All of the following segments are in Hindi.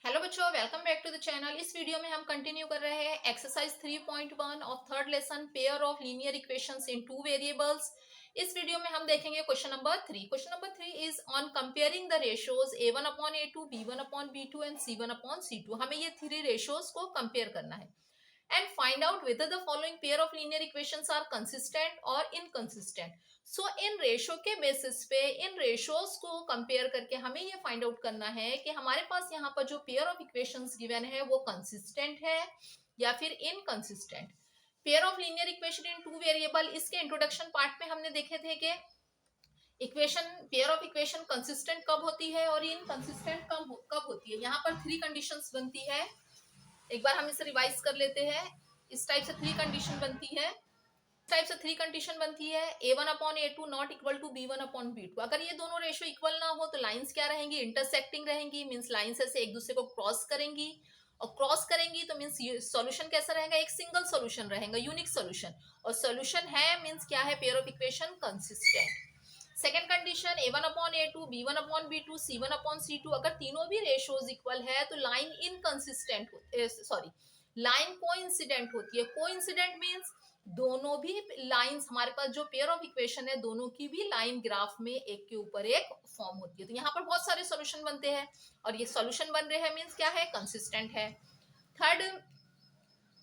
हेलो बच्चों, welcome back to the channel. इस वीडियो में हम कंटिन्यू कर रहे हैं exercise 3.1 of third lesson pair of linear equations in two variables. इस वीडियो में हम देखेंगे question number 3। Question number 3 is on comparing the ratios a1 upon a2, b1 upon b2 and c1 upon c2। हमें ये थ्री रेशियोज को कंपेयर करना है and find out whether the following pair of linear equations are consistent or inconsistent. So in ratio के बेसिस पे इन रेशोज को कंपेयर करके हमें ये फाइंड आउट करना है कि हमारे पास यहाँ पर जो पेयर ऑफ इक्वेशंस गिवन है वो कंसिस्टेंट है या फिर inconsistent. Pair of linear equation in two variable, इसके इंट्रोडक्शन पार्ट में हमने देखे थे कि equation pair of equation consistent कब होती है और इनकंसिस्टेंट कब होती है। यहाँ पर थ्री कंडीशंस बनती है। एक बार हम इसे रिवाइज कर लेते हैं। इस टाइप से थ्री कंडीशन बनती है। a1 upon a2 not equal to b1 upon b2। अगर ये दोनों रेशियो इक्वल ना हो तो लाइंस क्या रहेंगी, इंटरसेक्टिंग रहेंगी। मींस लाइंस ऐसे एक दूसरे को क्रॉस करेंगी, और क्रॉस करेंगी तो मींस सॉल्यूशन कैसा रहेगा, एक सिंगल सॉल्यूशन रहेगा, यूनिक सॉल्यूशन। और सॉल्यूशन है मींस क्या है, pair of equation consistent. Second condition a1 upon a2, b1 upon b2, c1 upon c2। अगर तीनों भी रेशियोज इक्वल है तो लाइन इनकंसिस्टेंट लाइन कोइंसिडेंट होती है। कोइंसिडेंट मींस दोनों भी लाइंस, हमारे पास जो पेयर ऑफ इक्वेशन है दोनों की भी लाइन ग्राफ में एक के ऊपर एक फॉर्म होती है। तो यहाँ पर बहुत सारे सॉल्यूशन बनते हैं और ये सॉल्यूशन बन रहे हैं मींस क्या है, कंसिस्टेंट है। Third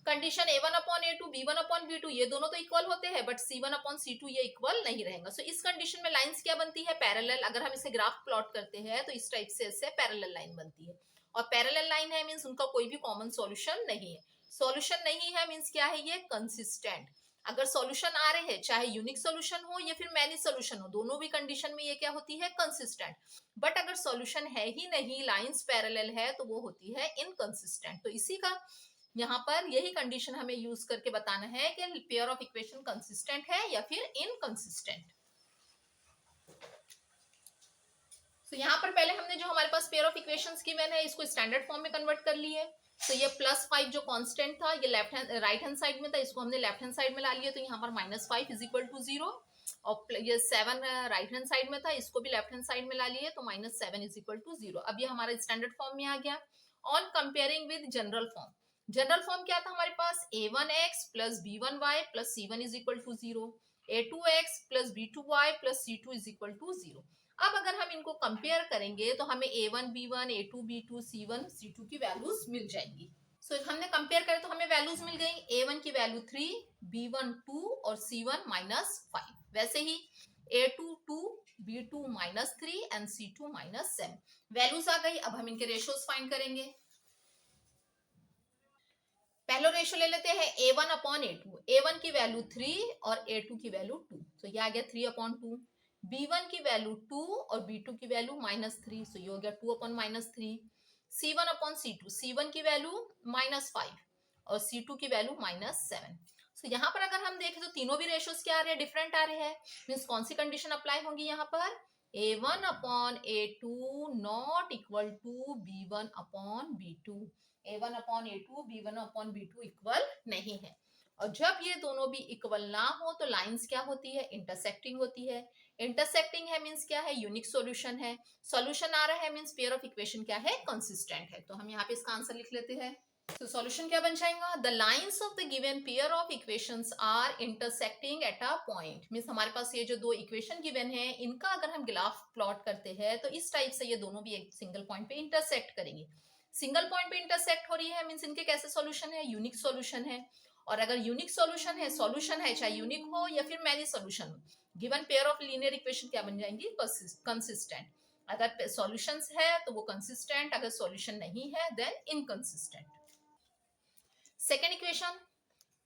condition a1 upon a2, b1 upon b2, ये दोनों तो इक्वल होते हैं बट c1 अपॉन c2 ये इक्वल नहीं रहेगा। सो इस कंडीशन में लाइंस क्या बनती है, पैरेलल। अगर हम इसे ग्राफ प्लॉट करते हैं तो इस टाइप से इससे पैरेलल लाइन बनती है। और पैरेलल लाइन है मींस उनका कोई भी कॉमन सॉल्यूशन नहीं है। सॉल्यूशन नहीं है मींस क्या है, ये कंसिस्टेंट। अगर सॉल्यूशन आ रहे हैं, चाहे यूनिक सॉल्यूशन हो या फिर मैनी सॉल्यूशन हो, दोनों भी कंडीशन में ये क्या होती है, कंसिस्टेंट। बट अगर सॉल्यूशन है ही नहीं, लाइंस पैरेलल है, तो वो होती है इनकंसिस्टेंट। तो इसी का यहाँ पर यही कंडीशन हमें यूज करके बताना है कि पेयर ऑफ इक्वेशन कंसिस्टेंट है या फिर इनकंसिस्टेंट। तो यहाँ पर पहले हमने जो हमारे पास पेयर ऑफ इक्वेशंस गिवन है इसको स्टैंडर्ड फॉर्म में कन्वर्ट कर लिए। तो ये +5 जो कांस्टेंट था ये राइट हैंड साइड में था, इसको हमने लेफ्ट हैंड साइड में ला लिया। तो यहाँ पर -5 इज इक्वल टू 0। और ये 7 राइट हैंड साइड में था, इसको भी लेफ्ट हैंड साइड में ला लिए, तो -7 इज इक्वल टू 0। अब ये हमारा स्टैंडर्ड फॉर्म में आ गया। On comparing with general form, general form क्या था हमारे पास, a1x plus b1y plus c1 is equal to 0, a2x plus b2y plus c2 is equal to 0। अब अगर हम इनको कंपेयर करेंगे तो हमें a1 b1, a2 b2, c1 c2 की वैल्यूज मिल जाएंगी। सो हमने कंपेयर करे तो हमें वैल्यूज मिल गई। a1 की वैल्यू 3, b1 2 और c1 -5। वैसे ही a2 2, b2 -3 and c2 -7 values आ गई। अब हम इनके रेशियोज फाइंड करेंगे। पहला रेशियो ले लेते हैं a1 अपॉन a2। a1 की वैल्यू 3 और a2 की वैल्यू 2, तो ये आ गया 3 अपॉन 2। b1 की वैल्यू 2 और b2 की वैल्यू -3, सो ये हो गया 2 upon -3। c1 upon c2, c1 की वैल्यू -5 और c2 की वैल्यू -7। सो यहाँ पर अगर हम देखें तो तीनों भी रेशियोज क्या आ रहे हैं, डिफरेंट आ रहे हैं। मीन्स कौन सी कंडीशन अप्लाई होंगी यहाँ पर, a1 upon a2 not equal to b1 upon b2। a1 upon a2 b1 upon b2 equal नहीं है। और जब ये दोनों भी इक्वल ना हो तो लाइंस क्या होती है, इंटरसेक्टिंग होती है। इंटरसेक्टिंग है मींस क्या है, यूनिक सॉल्यूशन है। सॉल्यूशन आ रहा है मींस पेयर ऑफ इक्वेशन क्या है, कंसिस्टेंट है। तो हम यहाँ पे इसका आंसर लिख लेते हैं। तो सॉल्यूशन क्या बन जाएगा, the lines of the given pair of equations are intersecting at a point. Means हमारे पास ये जो दो इक्वेशन गिवन है इनका अगर हम ग्राफ प्लॉट करते हैं तो इस टाइप से ये दोनों भी एक सिंगल पॉइंट पे इंटरसेक्ट करेंगे। सिंगल पॉइंट पे इंटरसेक्ट हो रही है मींस इनके कैसे सॉल्यूशन है, यूनिक सॉल्यूशन है। और अगर यूनिक सॉल्यूशन है चाहे यूनिक हो या फिर मैनी सॉल्यूशन हो, given pair of linear equation क्या बन जाएंगी, कंसिस्टेंट। अगर सॉल्यूशंस है तो वो कंसिस्टेंट, अगर सॉल्यूशन नहीं है then inconsistent. Second equation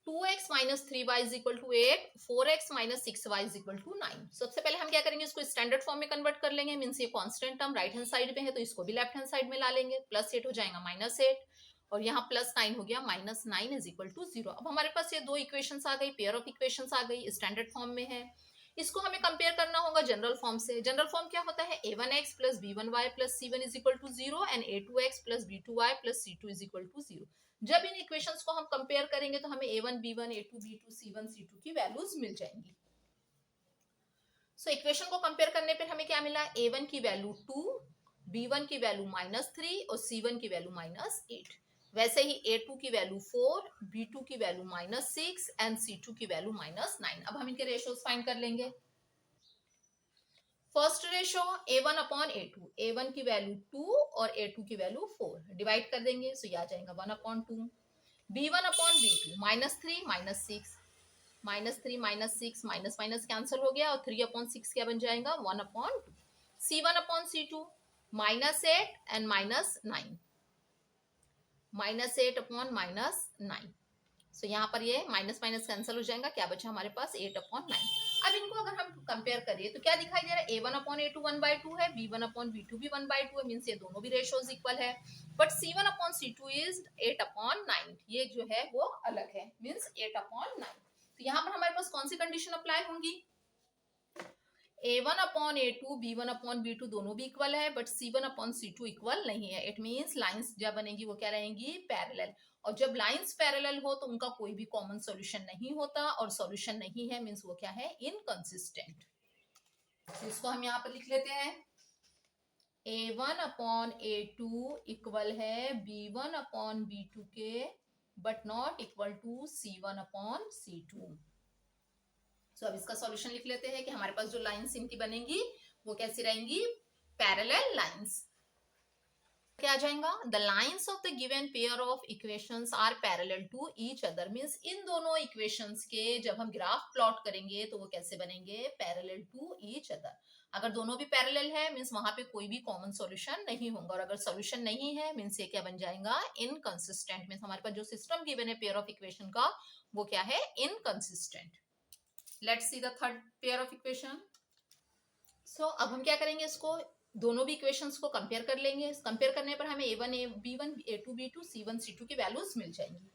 2x minus 3y is equal to 8, 4x minus 6y is equal to 9। सबसे पहले हम क्या करेंगे, इसको स्टैंडर्ड फॉर्म में कन्वर्ट कर लेंगे। मींस ये constant term right hand side में है तो इसको भी लेफ्ट हैंड साइड में ला लेंगे। +8 हो जाएगा -8 और यहाँ +9 हो गया, -9 इज इक्वल टू 0। अब हमारे पास ये दो इक्वेशंस आ गई, पेयर ऑफ इक्वेशंस आ गई, स्टैंडर्ड फॉर्म में है। इसको हमें कंपेयर करना होगा जनरल फॉर्म से। जनरल फॉर्म क्या होता है, a1x plus b1y plus c1 is equal to 0 and a2x plus b2y plus c2 is equal to 0। जब इन इक्वेशंस को हम कंपेयर करेंगे तो हमें a1 b1 a2 b2 c1 c2 की वैल्यूज मिल जाएंगी। सो इक्वेशन को कंपेयर करने पर हमें क्या मिला, a1 की वैल्यू 2 B1 की वैल्यू -3 और C1 की वैल्यू -8। वैसे ही A2 की वैल्यू 4, B2 की वैल्यू -6 एंड C2 की वैल्यू -9। अब हम इनके रेशियोज फाइंड कर लेंगे। First ratio A1 upon A2, A1 की वैल्यू 2 और A2 की वैल्यू 4, डिवाइड कर देंगे, सो ये आ जाएगा 1/2। B1 upon B2, -3 -6, -3 -6, minus minus cancel हो गया और 3/6 क्या बन जाएगा 1/2। C1 upon C2, -8 and -9, -8 upon -9। सो यहाँ पर ये माइनस माइनस कैंसिल हो जाएगा, क्या बचा हमारे पास 8/9। अब इनको अगर हम कंपेयर करिए तो क्या दिखाई दे रहा है, A1 अपॉन A2 1/2 है, B1 अपॉन B2 भी 1/2 है, मीन्स ये दोनों भी रेशियोज इक्वल है। But C1 upon C2 is 8/9, ये जो है वो अलग है, मीन्स 8/9। तो यहाँ पर हमारे पास कौन सी कंडीशन अप्लाई होंगी, A1 upon A2, B1 upon B2 दोनों भी इक्वल है, but C1 upon C2 equal नहीं है। इट मीन्स लाइंस जब बनेगी वो क्या रहेंगी, पैरेलल। और जब लाइंस पैरेलल हो तो उनका कोई भी कॉमन सॉल्यूशन नहीं होता, और सॉल्यूशन नहीं है मीन्स वो क्या है, इनकंसिस्टेंट। तो इसको हम यहाँ पर लिख लेते हैं, A1 अपॉन A2 इक्वल है B1 अपॉन B2 के, but not equal to C1 upon C2। So अब इसका सॉल्यूशन लिख लेते हैं कि हमारे पास जो लाइंस इनकी बनेंगी वो कैसी रहेंगी, पैरेलल लाइंस। क्या आ जाएगा, the lines of the given pair of equations are parallel to each other, means इन दोनों इक्वेशंस के जब हम ग्राफ प्लॉट करेंगे तो वो कैसे बनेंगे, पैरेलल टू ईच अदर। अगर दोनों भी पैरेलल है मींस वहां पे कोई भी कॉमन सॉल्यूशन नहीं होगा, और अगर सॉल्यूशन नहीं है मींस ये क्या बन जाएगा, इनकंसिस्टेंट। मींस हमारे पास जो सिस्टम गिवन है पेयर ऑफ इक्वेशन का वो क्या है, inconsistent. Let's see the third pair of equation. So अब हम क्या करेंगे, इसको दोनों भी इक्वेशंस को कंपेयर कर लेंगे। कंपेयर करने पर हमें A1 B1 A2 B2 C1 C2 की वैल्यूज मिल जाएंगी।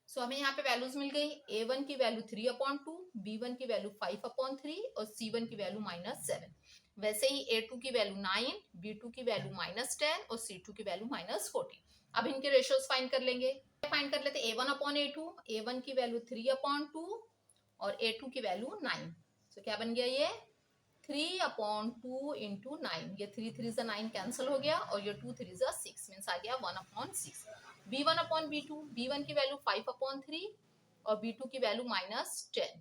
सो हमें यहाँ पे वैल्यूज मिल गई, A1 की वैल्यू 3/2, B1 की वैल्यू 5/3 और C1 की वैल्यू -7। वैसे ही A2 की वैल्यू 9, B2 की वैल्यू -10 और C2 की वैल्यू -14। अब इनके रेशियोज फाइंड कर लेंगे। फाइंड कर लेते A1 अपॉन A2, A1 की वैल्यू 3/2 और A2 की वैल्यू 9। तो क्या बन गया ये 3/2 इंटू 9, ये 3 3 से 9 कैंसिल हो गया और ये 2 3 से 6 मीन्स आ गया 1/6। B1 अपॉन B2, B1 की वैल्यू 5/3 और B2 की वैल्यू -10,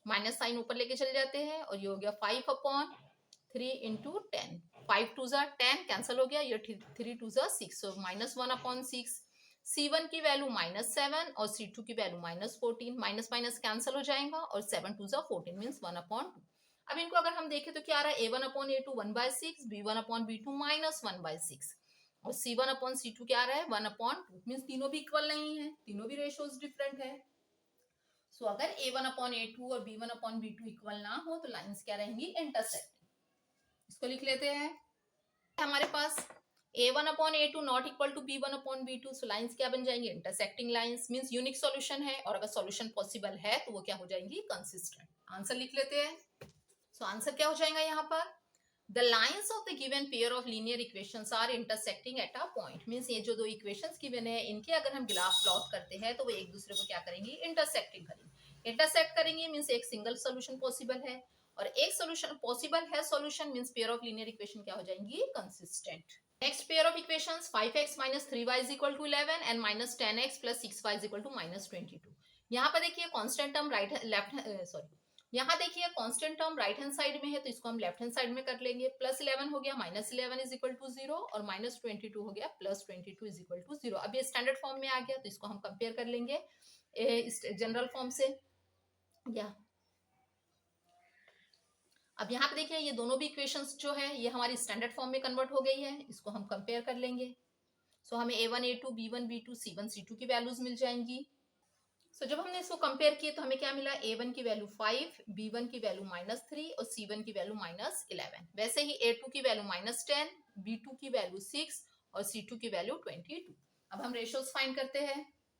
माइनस साइन ऊपर लेके चले जाते हैं और ये हो गया 5/3 इंटू 10, 5 2 जा 10 कैंसिल हो गया, ये 3 2 जा 6, सो -1/6। C1 की वैल्यू -7 और C2 की वैल्यू -14, माइनस माइनस कैंसिल हो जाएगा और 7 2 जा 14 मीन्स 1/2। अब इनको अगर हम देखें तो क्या आ रहा है, A1 upon A2 1/6, B1 upon B2 -1/6 और C1 अपॉन C2 क्या आ रहा है 1/2, मीन्स तीनों भी इक्वल नहीं है, तीनों भी रेशियोज डिफरेंट है। सो अगर A1 अपॉन A2 और B1 अपॉन B2 इक्वल ना हो तो लाइंस क्या रहेंगी, इंटरसेक्टिंग। इसको लिख लेते हैं, हमारे पास A1 upon A2 not equal to B1 upon B2, so lines क्या बन जाएंगी, intersecting lines, means unique solution है, और अगर सॉल्यूशन पॉसिबल है तो वो क्या हो जाएंगी, कंसिस्टेंट। आंसर लिख लेते हैं। सो आंसर क्या हो जाएगा यहाँ पर, the lines of the given pair of linear equations are intersecting at a point, means ये जो दो इक्वेशंस गिवन है इनके अगर हम ग्राफ प्लॉट करते हैं तो वो एक दूसरे को क्या करेंगी, इंटरसेक्टिंग करेंगे। इंटरसेक्ट करेंगे मींस एक सिंगल सोल्यूशन पॉसिबल है, और एक सोल्यूशन पॉसिबल है solution means pair of linear equation क्या हो जाएंगी, consistent. Next pair of equations 5x - 3y = 11 and -10x + 6y = -22। यहाँ पर देखिए कांस्टेंट टर्म यहाँ देखिए constant term right hand side में है तो इसको हम लेफ्ट हैंड साइड में कर लेंगे। +11 हो गया -11 = 0 और -22 हो गया +22 = 0। अब ये स्टैंडर्ड फॉर्म में आ गया तो इसको हम कंपेयर कर लेंगे इस जनरल फॉर्म से। या अब यहाँ पे देखिए ये दोनों भी इक्वेशंस जो है ये हमारी स्टैंडर्ड फॉर्म में कन्वर्ट हो गई है, इसको हम कंपेयर कर लेंगे। सो हमें A1 A2 B1 B2 C1 C2 की वैल्यूज मिल जाएंगी। सो जब हमने इसको कंपेयर किए तो हमें क्या मिला, A1 की वैल्यू 5, B1 की वैल्यू -3 और C1 की वैल्यू -11। वैसे ही A2 की वैल्यू -10, B2 की वैल्यू 6 और C2 की वैल्यू 22। अब हम रेशियोज फाइंड करते हैं।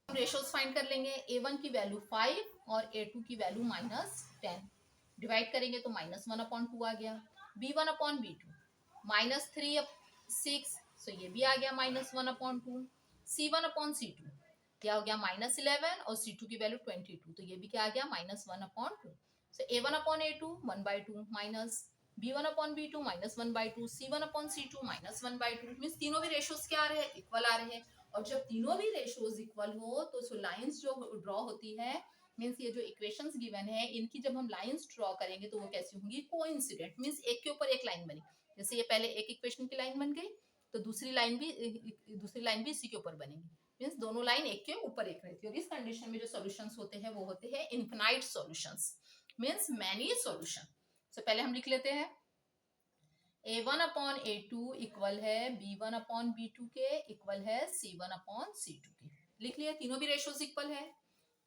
हम रेशियोज फाइंड कर लेंगे, A1 की वैल्यू 5 और A2 की वैल्यू -10, डिवाइड करेंगे तो -1/2 आ गया। b1/b2 -3 6, सो ये भी आ गया -1/2। c1/c2 क्या हो गया -11 और c2 की वैल्यू 22, तो ये भी क्या आ गया -1/2। सो a1/a2 1/2 minus b1/b2 -1/2, c1/c2 -1/2। Means तीनों भी रेशियोज क्या आ रहे हैं, इक्वल आ रहे हैं। और जब तीनों भी रेशियोज इक्वल हो तो लाइंस जो ड्रॉ होती है, मीन्स ये जो इक्वेशंस गिवन है इनकी जब हम लाइंस ड्रॉ करेंगे तो वो कैसी होंगी, कोइंसिडेंट। मीन्स एक के ऊपर एक लाइन बनी, जैसे ये पहले एक इक्वेशन की लाइन बन गई तो दूसरी लाइन भी इसी के ऊपर बनेगी। मीन्स दोनों लाइन एक के ऊपर एक रहती है। और इस कंडीशन में जो सॉल्यूशंस होते हैं वो होते हैं infinite solutions, means many solution. तो पहले हम लिख लेते हैं a1/a2 इक्वल है b1/b2 के, इक्वल है c1/c2 के। लिख लिया, तीनों भी रेशियोज इक्वल है।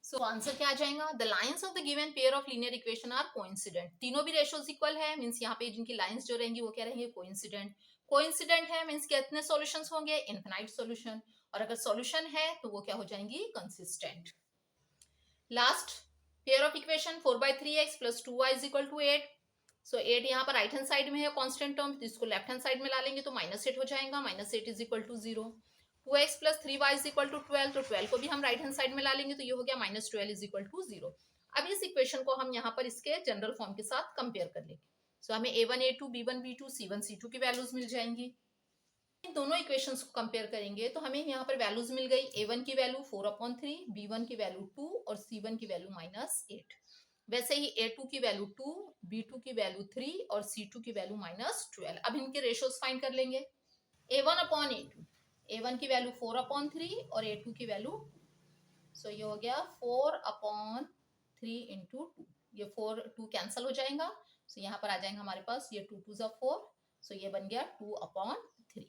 सो आंसर क्या आ जाएगा, the lines of the given pair of linear equation are coincident. तीनों भी रेशियोज इक्वल है, मींस यहाँ पे जिनकी लाइंस जो रहेंगी वो क्या रहेंगे, कोइंसिडेंट। कोइंसिडेंट है मींस कितने सॉल्यूशंस होंगे, इनफिनाइट सॉल्यूशन। और अगर सॉल्यूशन है तो वो क्या हो जाएंगी, consistent. Last pair of equation 4/3x + 2y = 8। सो 8 यहाँ पर राइट हैंड साइड में है कांस्टेंट टर्म, इसको लेफ्ट हैंड साइड में ला लेंगे तो -8 हो जाएगा, -8 = 0। 2x + 3y = 12, तो 12 को भी हम राइट हैंड साइड में ला लेंगे तो ये हो गया -12 = 0। अब इस इक्वेशन को हम यहाँ पर इसके जनरल फॉर्म के साथ कंपेयर कर लेंगे। सो हमें a1a2 b1b2 c1 c2 की वैल्यूज मिल जाएंगी। इन दोनों इक्वेशंस को कंपेयर करेंगे तो हमें यहाँ पर वैल्यूज मिल गई, a1 की वैल्यू 4/3, b1 की वैल्यू 2 और c1 की वैल्यू -8। वैसे ही a2 की वैल्यू 2, b2 की वैल्यू 3 और c2 की वैल्यू -12। अब इनके रेशियोज फाइंड कर लेंगे। a1/a2, a1 की वैल्यू 4/3 और a2 की वैल्यू 2। सो ये हो गया 4/3 इंटू 2, ये 4 2 कैंसिल हो जाएगा। सो यहाँ पर आ जाएगा हमारे पास ये 2 2 4, सो ये बन गया 2/3।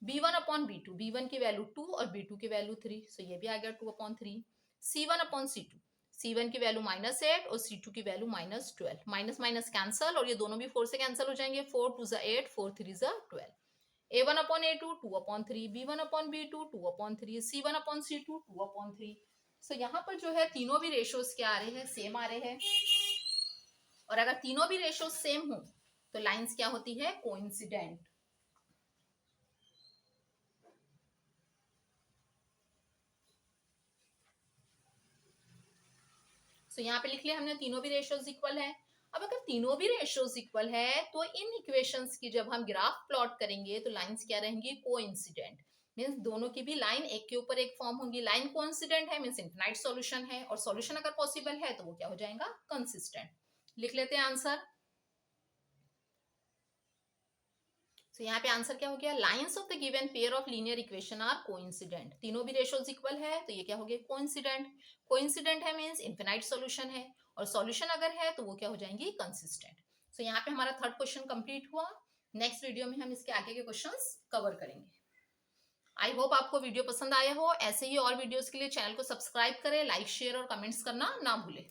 b1/b2, b1 की वैल्यू 2 और b2 की वैल्यू 3, सो ये भी आ गया 2/3। c1/c2, c1 की वैल्यू -8 और c2 की वैल्यू -12, माइनस माइनस कैंसल और ये दोनों भी 4 से कैंसिल हो जाएंगे, 4 2 8, 4 3 12। a1/a2 2/3, b1/b2 2/3, c1/c2 2/3। सो यहाँ पर जो है तीनों भी रेशियोज क्या आ रहे हैं, सेम आ रहे हैं। और अगर तीनों भी रेशियोज सेम हो तो लाइंस क्या होती है, कोइंसिडेंट। सो यहाँ पे लिख लिया हमने, तीनों भी रेशियोज इक्वल है। अब अगर तीनों भी रेशियोज इक्वल है तो इन इक्वेशंस की जब हम ग्राफ प्लॉट करेंगे तो लाइंस क्या रहेंगी, कोइंसिडेंट। मींस दोनों की भी लाइन एक के ऊपर एक फॉर्म होगी। लाइन कोइंसिडेंट है मींस इनफिनाइट सॉल्यूशन है, और सॉल्यूशन अगर पॉसिबल है तो वो क्या हो जाएगा, कंसिस्टेंट। लिख लेते हैं आंसर। तो यहाँ पे आंसर क्या हो गया, lines of the given pair of linear equation are coincident. तीनों भी रेशियोज इक्वल है तो ये क्या हो गया, कोइंसिडेंट। कोइंसिडेंट है मींस इनफिनाइट सॉल्यूशन है, और सॉल्यूशन अगर है तो वो क्या हो जाएंगी, कंसिस्टेंट। सो यहाँ पे हमारा थर्ड क्वेश्चन कंप्लीट हुआ। नेक्स्ट वीडियो में हम इसके आगे के क्वेश्चंस कवर करेंगे। आई होप आपको वीडियो पसंद आया हो। ऐसे ही और वीडियोस के लिए चैनल को सब्सक्राइब करें, लाइक शेयर और कमेंट्स करना ना भूलें।